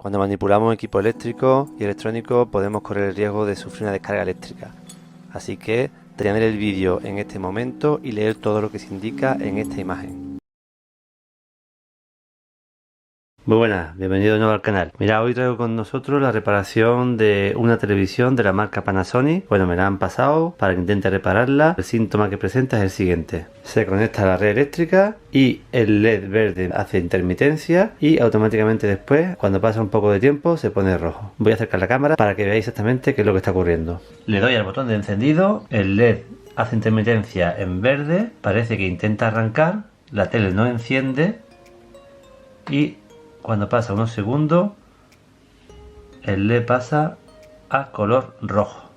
Cuando manipulamos equipo eléctrico y electrónico podemos correr el riesgo de sufrir una descarga eléctrica. Así que detener el vídeo en este momento y leer todo lo que se indica en esta imagen. Muy buenas, bienvenido de nuevo al canal. Mira, hoy traigo con nosotros la reparación de una televisión de la marca Panasonic. Bueno, me la han pasado para que intente repararla. El síntoma que presenta es el siguiente: se conecta a la red eléctrica y el LED verde hace intermitencia y automáticamente después, cuando pasa un poco de tiempo, se pone rojo. Voy a acercar la cámara para que veáis exactamente qué es lo que está ocurriendo. Le doy al botón de encendido, el LED hace intermitencia en verde, parece que intenta arrancar, la tele no enciende y cuando pasa unos segundos el LED pasa a color rojo,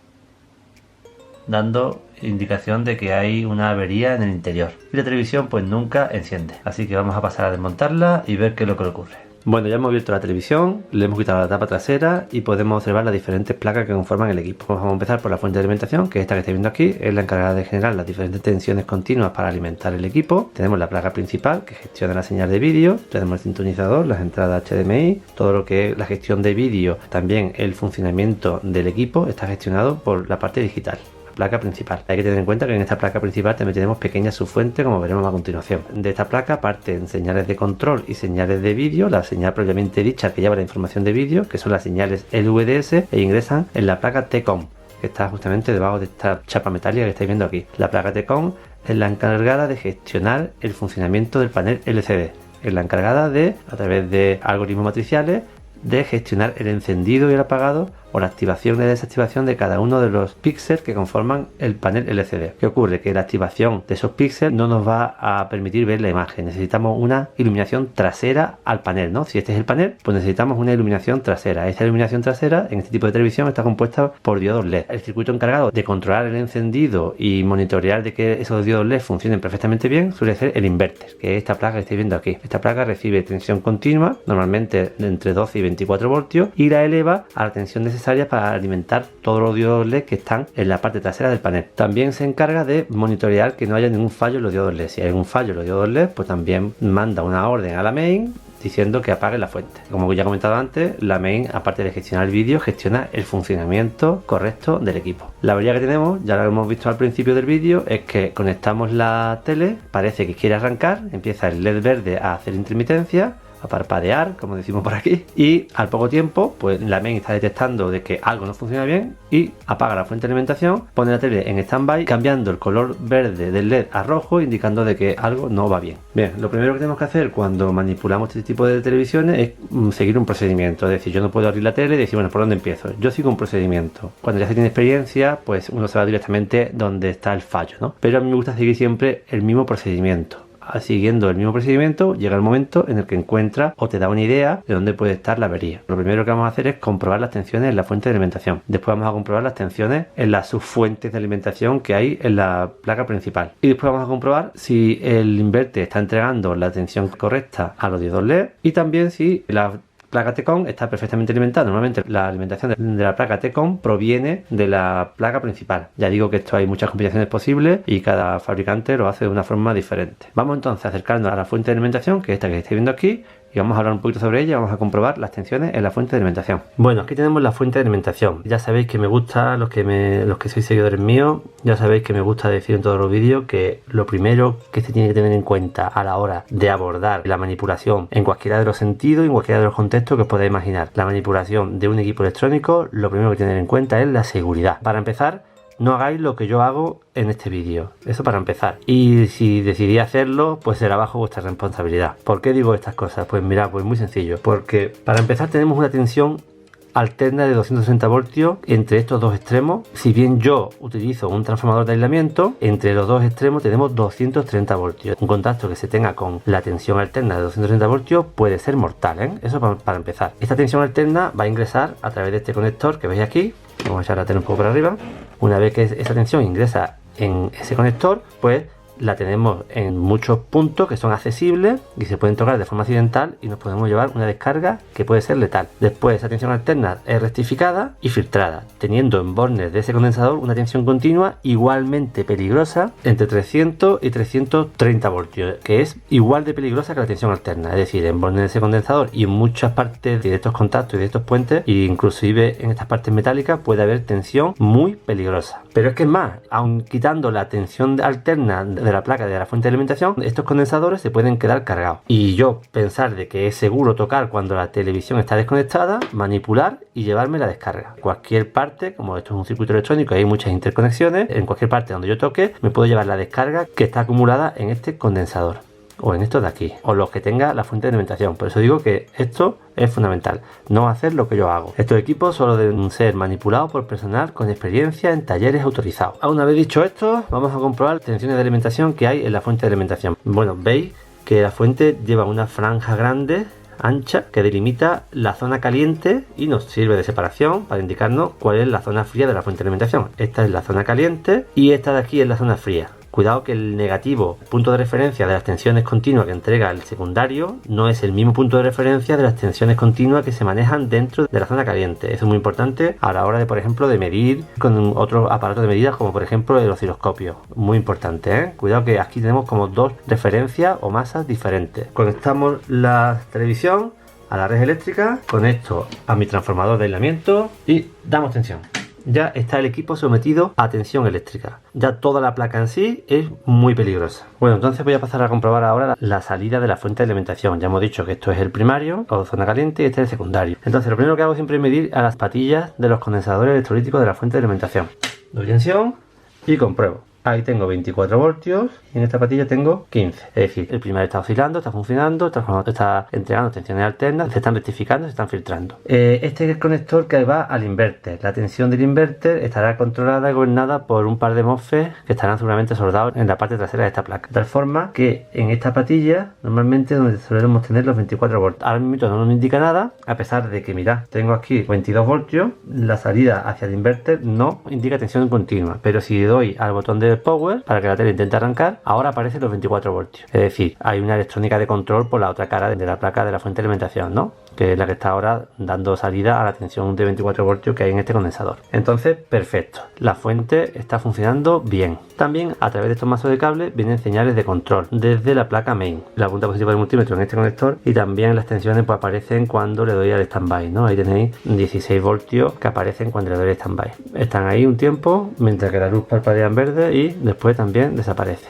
dando indicación de que hay una avería en el interior, y la televisión pues nunca enciende. Así que vamos a pasar a desmontarla y ver qué es lo que le ocurre. Bueno, ya hemos abierto la televisión, le hemos quitado la tapa trasera y podemos observar las diferentes placas que conforman el equipo. Vamos a empezar por la fuente de alimentación, que es esta que estáis viendo aquí, es la encargada de generar las diferentes tensiones continuas para alimentar el equipo. Tenemos la placa principal, que gestiona la señal de vídeo, tenemos el sintonizador, las entradas HDMI, todo lo que es la gestión de vídeo, también el funcionamiento del equipo está gestionado por la parte digital. Placa principal. Hay que tener en cuenta que en esta placa principal también tenemos pequeñas subfuentes, como veremos a continuación. De esta placa parten señales de control y señales de vídeo, la señal propiamente dicha que lleva la información de vídeo, que son las señales LVDS, e ingresan en la placa T-CON, que está justamente debajo de esta chapa metálica que estáis viendo aquí. La placa T-CON es la encargada de gestionar el funcionamiento del panel LCD, es la encargada de, a través de algoritmos matriciales, de gestionar el encendido y el apagado o la activación y desactivación de cada uno de los píxeles que conforman el panel LCD. ¿Qué ocurre? Que la activación de esos píxeles no nos va a permitir ver la imagen. Necesitamos una iluminación trasera al panel, ¿no? Si este es el panel, pues necesitamos una iluminación trasera. Esta iluminación trasera en este tipo de televisión está compuesta por diodos LED. El circuito encargado de controlar el encendido y monitorear de que esos diodos LED funcionen perfectamente bien suele ser el inverter, que es esta placa que estáis viendo aquí. Esta placa recibe tensión continua, normalmente de entre 12 y 24 voltios, y la eleva a la tensión necesaria para alimentar todos los diodos LED que están en la parte trasera del panel. También se encarga de monitorear que no haya ningún fallo en los diodos LED. Si hay algún fallo en los diodos LED, pues también manda una orden a la main diciendo que apague la fuente. Como ya he comentado antes, la main, aparte de gestionar el vídeo, gestiona el funcionamiento correcto del equipo. La avería que tenemos, ya lo hemos visto al principio del vídeo, es que conectamos la tele, parece que quiere arrancar, empieza el LED verde a hacer intermitencia, a parpadear, como decimos por aquí, y al poco tiempo pues la main está detectando de que algo no funciona bien y apaga la fuente de alimentación, pone la tele en stand-by, cambiando el color verde del LED a rojo, indicando de que algo no va bien. Bien, lo primero que tenemos que hacer cuando manipulamos este tipo de televisiones es seguir un procedimiento. Es decir, yo no puedo abrir la tele y decir, bueno, ¿por dónde empiezo? Yo sigo un procedimiento. Cuando ya se tiene experiencia, pues uno se va directamente donde está el fallo, ¿no? Pero a mí me gusta seguir siempre el mismo procedimiento. Siguiendo el mismo procedimiento, llega el momento en el que encuentra o te da una idea de dónde puede estar la avería. Lo primero que vamos a hacer es comprobar las tensiones en la fuente de alimentación. Después vamos a comprobar las tensiones en las subfuentes de alimentación que hay en la placa principal. Y después vamos a comprobar si el inverter está entregando la tensión correcta a los diodos LED y también si la placa T-CON está perfectamente alimentada. Normalmente la alimentación de la placa T-CON proviene de la placa principal. Ya digo que esto hay muchas combinaciones posibles y cada fabricante lo hace de una forma diferente. Vamos entonces a acercarnos a la fuente de alimentación, que es esta que estáis viendo aquí, y vamos a hablar un poquito sobre ella. Vamos a comprobar las tensiones en la fuente de alimentación. Bueno, aquí tenemos la fuente de alimentación. Ya sabéis que me gusta, los que sois seguidores míos, ya sabéis que me gusta decir en todos los vídeos que lo primero que se tiene que tener en cuenta a la hora de abordar la manipulación en cualquiera de los sentidos, en cualquiera de los contextos que os podáis imaginar, la manipulación de un equipo electrónico, lo primero que tener en cuenta es la seguridad. Para empezar, no hagáis lo que yo hago en este vídeo, eso para empezar. Y si decidí hacerlo, pues será bajo vuestra responsabilidad. ¿Por qué digo estas cosas? Pues mirad, pues muy sencillo. Porque para empezar tenemos una tensión alterna de 260 voltios entre estos dos extremos. Si bien yo utilizo un transformador de aislamiento, entre los dos extremos tenemos 230 voltios. Un contacto que se tenga con la tensión alterna de 230 voltios puede ser mortal, ¿eh? Eso para empezar. Esta tensión alterna va a ingresar a través de este conector que veis aquí. Vamos a echar la tele un poco para arriba. Una vez que esa tensión ingresa en ese conector, pues la tenemos en muchos puntos que son accesibles y se pueden tocar de forma accidental y nos podemos llevar una descarga que puede ser letal. Después, esa tensión alterna es rectificada y filtrada, teniendo en bornes de ese condensador una tensión continua igualmente peligrosa entre 300 y 330 voltios, que es igual de peligrosa que la tensión alterna. Es decir, en bornes de ese condensador y en muchas partes de estos contactos y de estos puentes, e inclusive en estas partes metálicas, puede haber tensión muy peligrosa. Pero es que es más, aun quitando la tensión alterna de la placa de la fuente de alimentación, estos condensadores se pueden quedar cargados. Y yo pensar de que es seguro tocar cuando la televisión está desconectada, manipular y llevarme la descarga. Cualquier parte, como esto es un circuito electrónico y hay muchas interconexiones, en cualquier parte donde yo toque, me puedo llevar la descarga que está acumulada en este condensador, o en estos de aquí, o los que tenga la fuente de alimentación. Por eso digo que esto es fundamental, no hacer lo que yo hago. Estos equipos solo deben ser manipulados por personal con experiencia en talleres autorizados. Una vez dicho esto, vamos a comprobar las tensiones de alimentación que hay en la fuente de alimentación. Bueno, veis que la fuente lleva una franja grande, ancha, que delimita la zona caliente y nos sirve de separación para indicarnos cuál es la zona fría de la fuente de alimentación. Esta es la zona caliente y esta de aquí es la zona fría. Cuidado que el negativo, punto de referencia de las tensiones continuas que entrega el secundario, no es el mismo punto de referencia de las tensiones continuas que se manejan dentro de la zona caliente. Eso es muy importante a la hora de, por ejemplo, de medir con otros aparatos de medida, como por ejemplo el osciloscopio. Muy importante, ¿eh? Cuidado que aquí tenemos como dos referencias o masas diferentes. Conectamos la televisión a la red eléctrica, conecto a mi transformador de aislamiento y damos tensión. Ya está el equipo sometido a tensión eléctrica. Ya toda la placa en sí es muy peligrosa. Bueno, entonces voy a pasar a comprobar ahora la salida de la fuente de alimentación. Ya hemos dicho que esto es el primario o zona caliente y este es el secundario. Entonces lo primero que hago siempre es medir a las patillas de los condensadores electrolíticos de la fuente de alimentación. Doy tensión y compruebo. Ahí tengo 24 voltios y en esta patilla tengo 15. Es decir, el primario está oscilando, está funcionando, está entregando tensiones alternas, se están rectificando, se están filtrando. Este es el conector que va al inverter. La tensión del inverter estará controlada y gobernada por un par de MOSFET que estarán seguramente soldados en la parte trasera de esta placa. De tal forma que en esta patilla, normalmente donde solemos tener los 24 voltios. Ahora mismo no nos indica nada, a pesar de que, mirad, tengo aquí 22 voltios. La salida hacia el inverter no indica tensión continua, pero si doy al botón de power para que la tele intente arrancar, ahora aparecen los 24 voltios. Es decir, hay una electrónica de control por la otra cara de la placa de la fuente de alimentación, ¿no? Que es la que está ahora dando salida a la tensión de 24 voltios que hay en este condensador. Entonces, perfecto. La fuente está funcionando bien. También a través de estos mazos de cable vienen señales de control desde la placa main. La punta positiva del multímetro en este conector y también las tensiones pues aparecen cuando le doy al standby, ¿no? Ahí tenéis 16 voltios que aparecen cuando le doy al standby. Están ahí un tiempo mientras que la luz parpadea en verde y después también desaparece.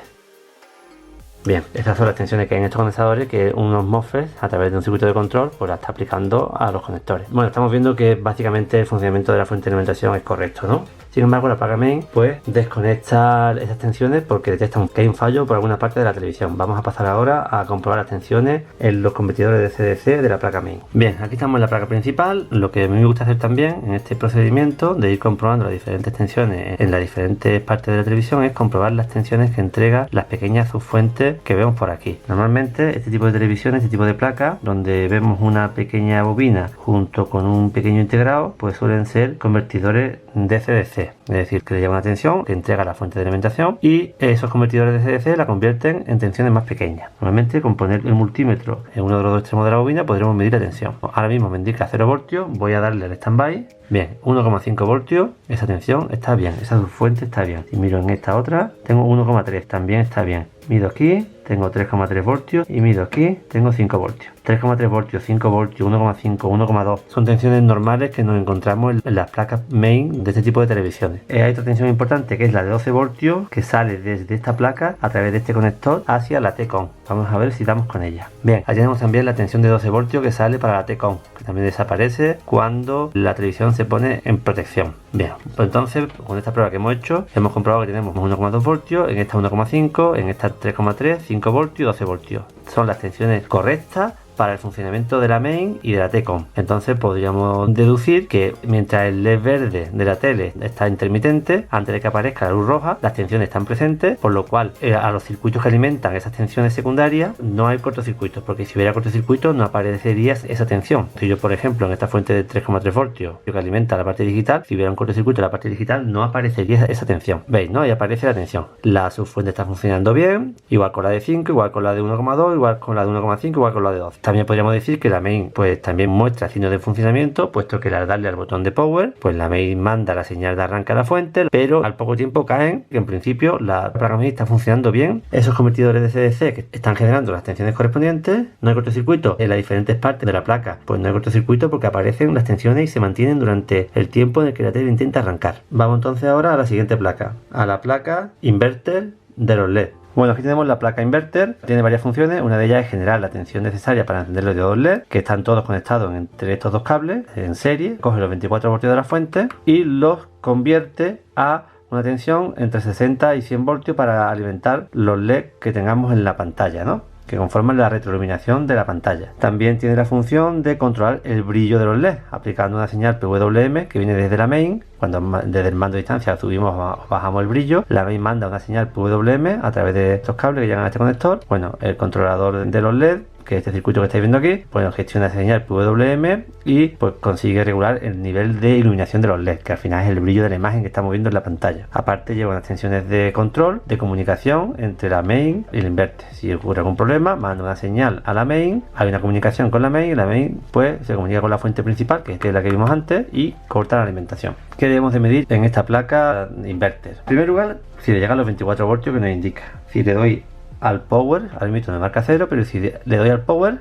Bien, estas son las tensiones que hay en estos condensadores que unos MOSFET a través de un circuito de control pues la está aplicando a los conectores. Bueno, estamos viendo que básicamente el funcionamiento de la fuente de alimentación es correcto, ¿no? Sin embargo, la placa main pues desconecta esas tensiones porque detecta que hay un fallo por alguna parte de la televisión. Vamos a pasar ahora a comprobar las tensiones en los convertidores de CDC de la placa main. Bien, aquí estamos en la placa principal. Lo que a mí me gusta hacer también en este procedimiento de ir comprobando las diferentes tensiones en las diferentes partes de la televisión es comprobar las tensiones que entrega las pequeñas subfuentes que vemos por aquí. Normalmente este tipo de televisiones, este tipo de placas, donde vemos una pequeña bobina junto con un pequeño integrado, pues suelen ser convertidores de CDC. Es decir, que le lleva una tensión que entrega la fuente de alimentación y esos convertidores de CDC la convierten en tensiones más pequeñas. Normalmente con poner el multímetro en uno de los dos extremos de la bobina podremos medir la tensión. Ahora mismo me indica 0 voltios, voy a darle al standby. Bien, 1,5 voltios, esa tensión está bien, esa fuente está bien. Si miro en esta otra, tengo 1,3, también está bien. Mido aquí, tengo 3,3 voltios y mido aquí, tengo 5 voltios. 3,3 voltios, 5 voltios, 1,5, 1,2 son tensiones normales que nos encontramos en las placas main de este tipo de televisiones. Hay otra tensión importante que es la de 12 voltios que sale desde esta placa a través de este conector hacia la T-Con. Vamos a ver si damos con ella. Bien, allí tenemos también la tensión de 12 voltios que sale para la T-Con, que también desaparece cuando la televisión se pone en protección. Bien, pues entonces con esta prueba que hemos hecho hemos comprobado que tenemos 1,2 voltios, en esta 1,5, en esta 3,3, 5 voltios, 12 voltios. Son las tensiones correctas para el funcionamiento de la main y de la T-Con. Entonces podríamos deducir que mientras el LED verde de la tele está intermitente, antes de que aparezca la luz roja, las tensiones están presentes, por lo cual a los circuitos que alimentan esas tensiones secundarias no hay cortocircuitos, porque si hubiera cortocircuito no aparecería esa tensión. Si yo, por ejemplo, en esta fuente de 3,3 voltios que alimenta la parte digital, si hubiera un cortocircuito en la parte digital no aparecería esa tensión. ¿Veis, no? Ahí aparece la tensión. La subfuente está funcionando bien, igual con la de 5, igual con la de 1,2, igual con la de 1,5, igual con la de 2. También podríamos decir que la main pues también muestra signos de funcionamiento, puesto que al darle al botón de power, pues la main manda la señal de arranque a la fuente, pero al poco tiempo caen que en principio la placa main está funcionando bien. Esos convertidores de CDC que están generando las tensiones correspondientes, no hay cortocircuito en las diferentes partes de la placa, pues no hay cortocircuito porque aparecen las tensiones y se mantienen durante el tiempo en el que la tele intenta arrancar. Vamos entonces ahora a la siguiente placa, a la placa inverter de los LED. Bueno, aquí tenemos la placa inverter, tiene varias funciones. Una de ellas es generar la tensión necesaria para encender los diodos LED, que están todos conectados entre estos dos cables en serie. Coge los 24 voltios de la fuente y los convierte a una tensión entre 60 y 100 voltios para alimentar los LED que tengamos en la pantalla, ¿no?, que conforman la retroiluminación de la pantalla. También tiene la función de controlar el brillo de los LED, aplicando una señal PWM que viene desde la main. Cuando desde el mando de distancia subimos o bajamos el brillo, la main manda una señal PWM a través de estos cables que llegan a este conector. Bueno, el controlador de los LED, que este circuito que estáis viendo aquí, pues gestiona esa señal PWM y pues consigue regular el nivel de iluminación de los LED, que al final es el brillo de la imagen que estamos viendo en la pantalla. Aparte lleva unas tensiones de control, de comunicación entre la main y el inverter. Si ocurre algún problema, manda una señal a la main, hay una comunicación con la main y la main pues se comunica con la fuente principal, que es la que vimos antes, y corta la alimentación. ¿Qué debemos de medir en esta placa inverter? En primer lugar, si le llegan los 24 voltios que nos indica. Si le doy al power, al mito me marca 0, pero si le doy al power,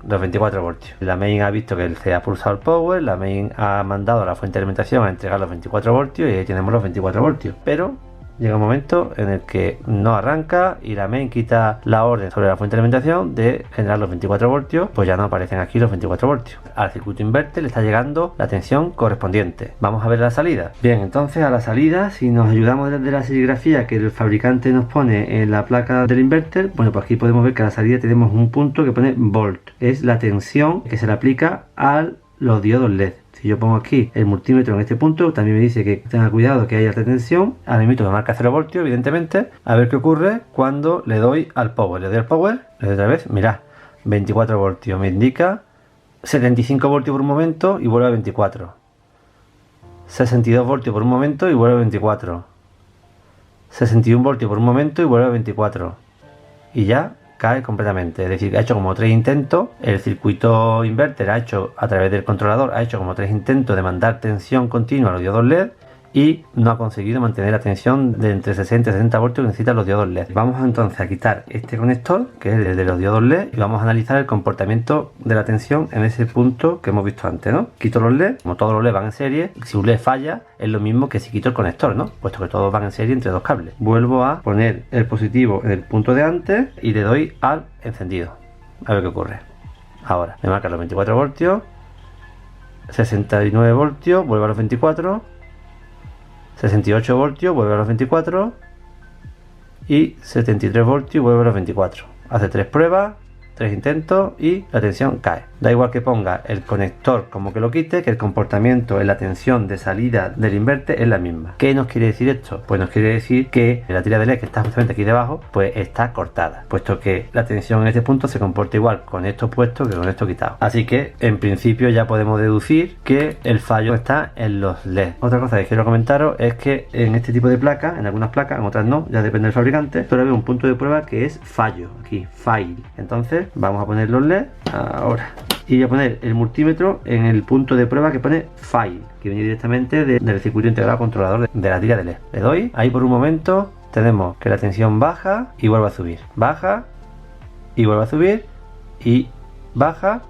los 24 voltios. La main ha visto que se ha pulsado el power, la main ha mandado a la fuente de alimentación a entregar los 24 voltios y ahí tenemos los 24 voltios. Pero llega un momento en el que no arranca y la main quita la orden sobre la fuente de alimentación de generar los 24 voltios, pues ya no aparecen aquí los 24 voltios. Al circuito inverter le está llegando la tensión correspondiente. Vamos a ver la salida. Bien, entonces a la salida, si nos ayudamos desde la serigrafía que el fabricante nos pone en la placa del inverter, bueno, pues aquí podemos ver que a la salida tenemos un punto que pone volt. Es la tensión que se le aplica a los diodos LED. Si yo pongo aquí el multímetro en este punto, también me dice que tenga cuidado que haya alta tensión. Ahora mismo me marca 0 voltios, evidentemente. A ver qué ocurre cuando le doy al power. Le doy al power, le doy otra vez, mirad, 24 voltios. Me indica 75 voltios por un momento y vuelve a 24. 62 voltios por un momento y vuelve a 24. 61 voltios por un momento y vuelve a 24. Y ya cae completamente, es decir, ha hecho como 3 intentos. El circuito inverter ha hecho, a través del controlador, ha hecho como 3 intentos de mandar tensión continua a los diodos LED y no ha conseguido mantener la tensión de entre 60 y 70 voltios que necesitan los diodos LED. Vamos entonces a quitar este conector, que es el de los diodos LED, y vamos a analizar el comportamiento de la tensión en ese punto que hemos visto antes, ¿no? Quito los LED, como todos los LED van en serie, si un LED falla es lo mismo que si quito el conector, ¿no?, puesto que todos van en serie entre dos cables. Vuelvo a poner el positivo en el punto de antes y le doy al encendido. A ver qué ocurre. Ahora, me marca los 24 voltios, 69 voltios, vuelve a los 24, 68 voltios, vuelve a los 24 y 73 voltios, vuelve a los 24. Hace 3 pruebas, 3 intentos y la tensión cae. Da igual que ponga el conector como que lo quite, que el comportamiento en la tensión de salida del inverter es la misma. ¿Qué nos quiere decir esto? Pues nos quiere decir que la tira de LED que está justamente aquí debajo pues está cortada, puesto que la tensión en este punto se comporta igual con esto puesto que con esto quitado. Así que en principio ya podemos deducir que el fallo está en los LED. Otra cosa que quiero comentaros es que en este tipo de placas, en algunas placas, en otras no, ya depende del fabricante, solo hay un punto de prueba que es fallo, aquí, fail. Entonces vamos a poner los LED ahora y voy a poner el multímetro en el punto de prueba que pone fail, que viene directamente del circuito integrado controlador de la tira de LED. Le doy, ahí por un momento tenemos que la tensión baja y vuelve a subir, baja y vuelve a subir y baja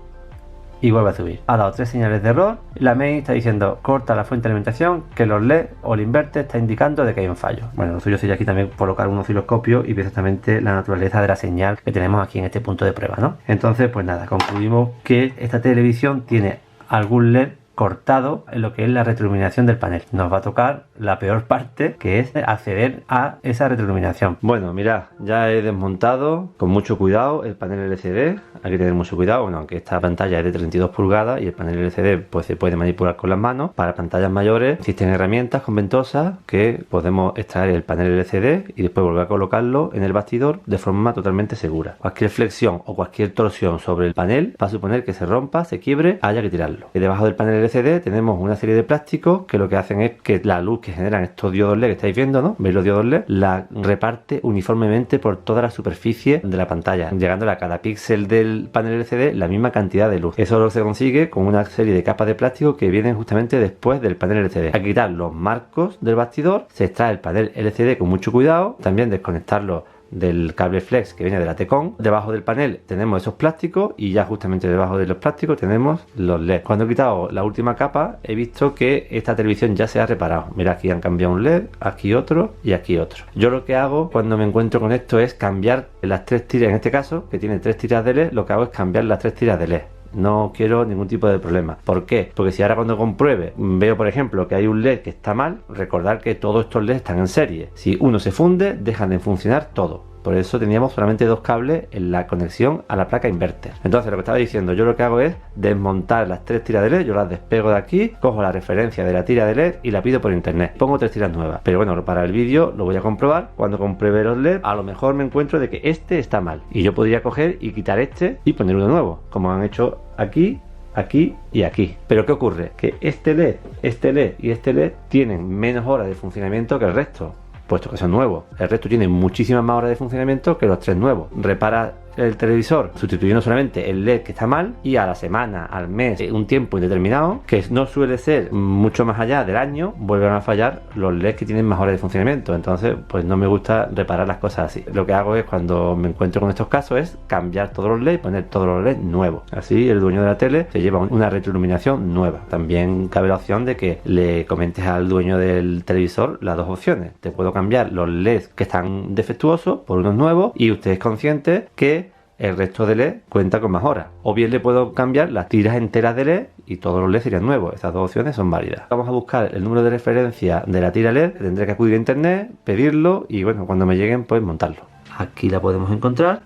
y vuelve a subir. Ha dado 3 señales de error. La main está diciendo corta la fuente de alimentación, que los LED o el inverter está indicando de que hay un fallo. Bueno, lo suyo sería aquí también colocar un osciloscopio y ver exactamente la naturaleza de la señal que tenemos aquí en este punto de prueba, ¿no? Entonces, pues nada, concluimos que esta televisión tiene algún LED cortado en lo que es la retroiluminación del panel. Nos va a tocar la peor parte, que es acceder a esa retroiluminación. Bueno, mirad, ya he desmontado con mucho cuidado el panel LCD. Hay que tener mucho cuidado, bueno, aunque esta pantalla es de 32 pulgadas y el panel LCD pues se puede manipular con las manos. Para pantallas mayores existen herramientas con ventosas que podemos extraer el panel LCD y después volver a colocarlo en el bastidor de forma totalmente segura. Cualquier flexión o cualquier torsión sobre el panel va a suponer que se rompa, se quiebre, haya que tirarlo. Y debajo del panel LCD tenemos una serie de plásticos que lo que hacen es que la luz que generan estos diodos LED que estáis viendo, ¿no? ¿Veis los diodos LED? La reparte uniformemente por toda la superficie de la pantalla, llegándole a cada píxel del panel LCD la misma cantidad de luz. Eso lo se consigue con una serie de capas de plástico que vienen justamente después del panel LCD. Hay que quitar los marcos del bastidor, se extrae el panel LCD con mucho cuidado, también desconectarlo del cable flex que viene de la T-Con. Debajo del panel tenemos esos plásticos y ya justamente debajo de los plásticos tenemos los LED. Cuando he quitado la última capa he visto que esta televisión ya se ha reparado. Mira, aquí han cambiado un LED, aquí otro y aquí otro. Yo lo que hago cuando me encuentro con esto es cambiar las 3 tiras, en este caso que tiene 3 tiras de LED, lo que hago es cambiar las 3 tiras de LED. No quiero ningún tipo de problema. ¿Por qué? Porque si ahora cuando compruebe veo, por ejemplo, que hay un LED que está mal, recordar que todos estos LEDs están en serie. Si uno se funde, dejan de funcionar todos. Por eso teníamos solamente 2 cables en la conexión a la placa inverter. Entonces, lo que estaba diciendo, yo lo que hago es desmontar las 3 tiras de LED, yo las despego de aquí, cojo la referencia de la tira de LED y la pido por internet. Pongo 3 tiras nuevas. Pero bueno, para el vídeo lo voy a comprobar. Cuando compruebe los LED, a lo mejor me encuentro de que este está mal. Y yo podría coger y quitar este y poner uno nuevo, como han hecho aquí, aquí y aquí. Pero ¿qué ocurre? Que este LED y este LED tienen menos horas de funcionamiento que el resto, puesto que son nuevos. El resto tiene muchísimas más horas de funcionamiento que los 3 nuevos. Repara el televisor sustituyendo solamente el LED que está mal y a la semana, al mes, un tiempo indeterminado, que no suele ser mucho más allá del año, vuelven a fallar los LEDs que tienen más horas de funcionamiento. Entonces pues no me gusta reparar las cosas así. Lo que hago es, cuando me encuentro con estos casos, es cambiar todos los LEDs y poner todos los LEDs nuevos. Así el dueño de la tele se lleva una retroiluminación nueva. También cabe la opción de que le comentes al dueño del televisor las 2 opciones. Te puedo cambiar los LEDs que están defectuosos por unos nuevos y usted es consciente que el resto de LED cuenta con más horas. O bien le puedo cambiar las tiras enteras de LED y todos los LED serían nuevos. Estas 2 opciones son válidas. Vamos a buscar el número de referencia de la tira LED. Tendré que acudir a internet, pedirlo y bueno, cuando me lleguen pues montarlo. Aquí la podemos encontrar.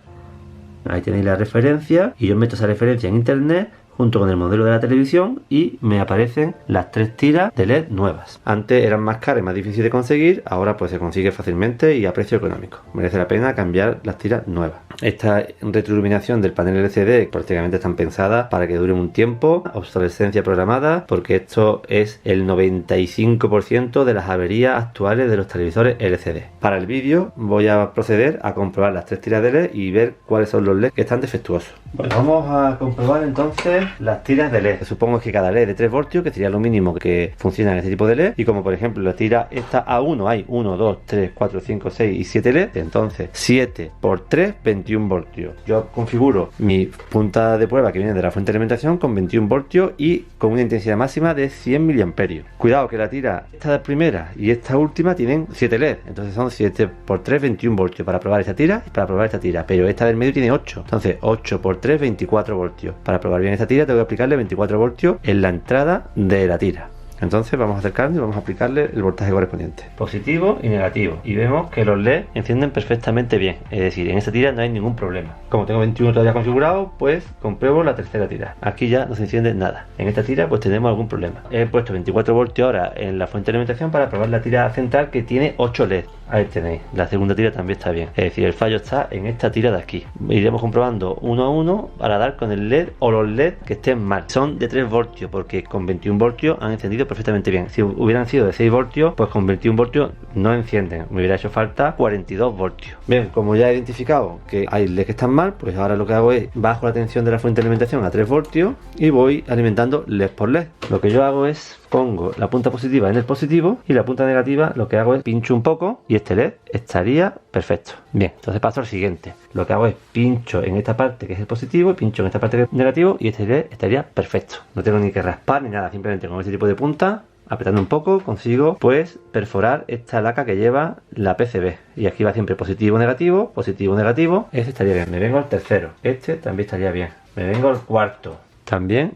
Ahí tenéis la referencia y yo meto esa referencia en internet junto con el modelo de la televisión y me aparecen las 3 tiras de LED nuevas. Antes eran más caras y más difíciles de conseguir, ahora pues se consigue fácilmente y a precio económico. Merece la pena cambiar las tiras nuevas. Esta retroiluminación del panel LCD prácticamente están pensadas para que dure un tiempo, obsolescencia programada, porque esto es el 95% de las averías actuales de los televisores LCD. Para el vídeo voy a proceder a comprobar las 3 tiras de LED y ver cuáles son los LED que están defectuosos. Bueno, vamos a comprobar entonces las tiras de LED. Supongo que cada LED de 3 voltios, que sería lo mínimo que funciona en este tipo de LED, y como por ejemplo la tira esta A1 hay 1, 2, 3, 4, 5, 6 y 7 LED, entonces 7 por 3, 21 voltios. Yo configuro mi punta de prueba que viene de la fuente de alimentación con 21 voltios y con una intensidad máxima de 100 miliamperios. Cuidado que la tira esta primera y esta última tienen 7 LED, entonces son 7 por 3, 21 voltios para probar esta tira y para probar esta tira, pero esta del medio tiene 8, entonces 8 por 3, 24 voltios. Para probar bien esta tira tengo que aplicarle 24 voltios en la entrada de la tira. Entonces vamos a acercarnos y vamos a aplicarle el voltaje correspondiente. Positivo y negativo. Y vemos que los LED encienden perfectamente bien. Es decir, en esta tira no hay ningún problema. Como tengo 21 todavía configurado, pues compruebo la tercera tira. Aquí ya no se enciende nada. En esta tira pues tenemos algún problema. He puesto 24 voltios ahora en la fuente de alimentación para probar la tira central que tiene 8 LED. Ahí tenéis. La segunda tira también está bien. Es decir, el fallo está en esta tira de aquí. Iremos comprobando uno a uno para dar con el LED o los LED que estén mal. Son de 3 voltios porque con 21 voltios han encendido perfectamente bien. Si hubieran sido de 6 voltios, pues con 21 voltios no encienden. Me hubiera hecho falta 42 voltios. Bien, como ya he identificado que hay LEDs que están mal, pues ahora lo que hago es bajo la tensión de la fuente de alimentación a 3 voltios y voy alimentando LED por LED. Lo que yo hago es pongo la punta positiva en el positivo y la punta negativa lo que hago es pincho un poco y este LED estaría perfecto. Bien, entonces paso al siguiente. Lo que hago es pincho en esta parte que es el positivo, pincho en esta parte que es negativo y este LED estaría perfecto. No tengo ni que raspar ni nada, simplemente con este tipo de punta, apretando un poco, consigo pues perforar esta laca que lleva la PCB. Y aquí va siempre positivo, negativo, este estaría bien. Me vengo al tercero, este también estaría bien. Me vengo al cuarto, también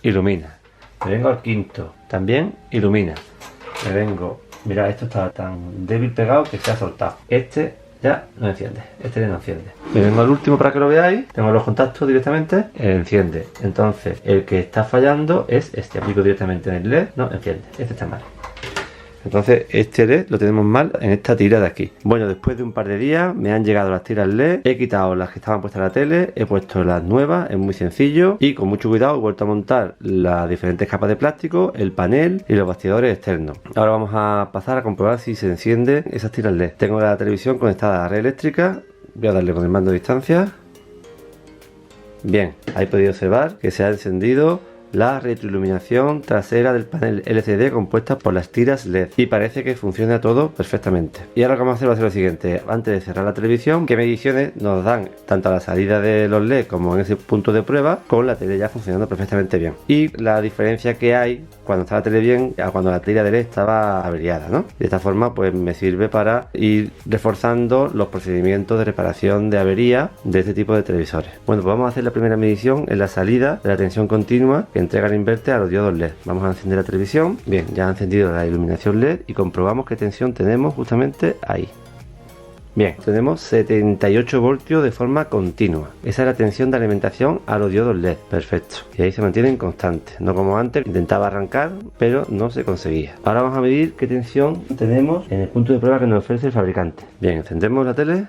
ilumina. Me vengo al quinto, también ilumina. Me vengo Mirad, esto está tan débil pegado que se ha soltado. Este ya no enciende, este no enciende. Me vengo al último para que lo veáis. Tengo los contactos directamente, enciende. Entonces el que está fallando es este. Aplico directamente en el LED, no enciende, este está mal. Entonces este LED lo tenemos mal en esta tira de aquí. Bueno, después de un par de días me han llegado las tiras LED. He quitado las que estaban puestas en la tele, he puesto las nuevas, es muy sencillo. Y con mucho cuidado he vuelto a montar las diferentes capas de plástico, el panel y los bastidores externos. Ahora vamos a pasar a comprobar si se encienden esas tiras LED. Tengo la televisión conectada a la red eléctrica. Voy a darle con el mando a distancia. Bien, ahí podéis observar que se ha encendido la retroiluminación trasera del panel LCD compuesta por las tiras LED y parece que funciona todo perfectamente. Y ahora lo que vamos a hacer va a ser lo siguiente: antes de cerrar la televisión, qué mediciones nos dan tanto a la salida de los LED como en ese punto de prueba, con la tele ya funcionando perfectamente bien, y la diferencia que hay cuando está la tele bien a cuando la tira de LED estaba averiada, ¿no? De esta forma pues me sirve para ir reforzando los procedimientos de reparación de avería de este tipo de televisores. Bueno, pues vamos a hacer la primera medición en la salida de la tensión continua que entrega el inverter a los diodos LED. Vamos a encender la televisión. Bien, ya ha encendido la iluminación LED y comprobamos qué tensión tenemos justamente ahí. Bien, tenemos 78 voltios de forma continua. Esa es la tensión de alimentación a los diodos LED. Perfecto. Y ahí se mantienen constantes. No como antes, intentaba arrancar, pero no se conseguía. Ahora vamos a medir qué tensión tenemos en el punto de prueba que nos ofrece el fabricante. Bien, encendemos la tele.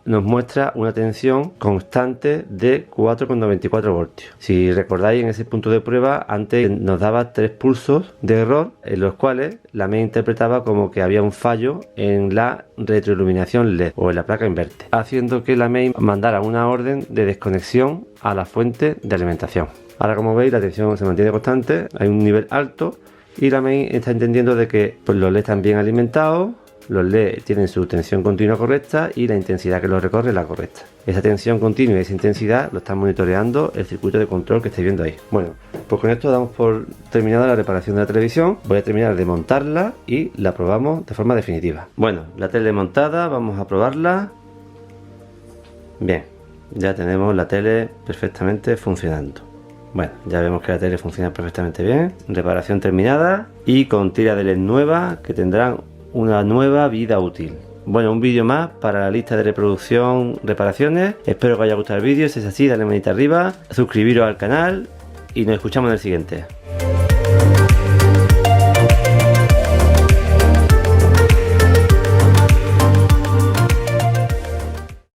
Nos muestra una tensión constante de 4,94 voltios. Si recordáis, en ese punto de prueba antes nos daba 3 pulsos de error, en los cuales la MEI interpretaba como que había un fallo en la retroiluminación LED o en la placa inverter, haciendo que la MEI mandara una orden de desconexión a la fuente de alimentación. Ahora, como veis, la tensión se mantiene constante, hay un nivel alto y la MEI está entendiendo de que pues, los LED están bien alimentados. Los LED tienen su tensión continua correcta y la intensidad que los recorre es la correcta. Esa tensión continua y esa intensidad lo está monitoreando el circuito de control que estáis viendo ahí. Bueno, pues con esto damos por terminada la reparación de la televisión. Voy a terminar de montarla y la probamos de forma definitiva. Bueno, la tele montada, vamos a probarla. Bien, ya tenemos la tele perfectamente funcionando. Bueno, ya vemos que la tele funciona perfectamente bien. Reparación terminada y con tira de LED nueva que tendrán una nueva vida útil. Bueno, un vídeo más para la lista de reproducción reparaciones. Espero que os haya gustado el vídeo. Si es así, dale manita arriba, suscribiros al canal y nos escuchamos en el siguiente.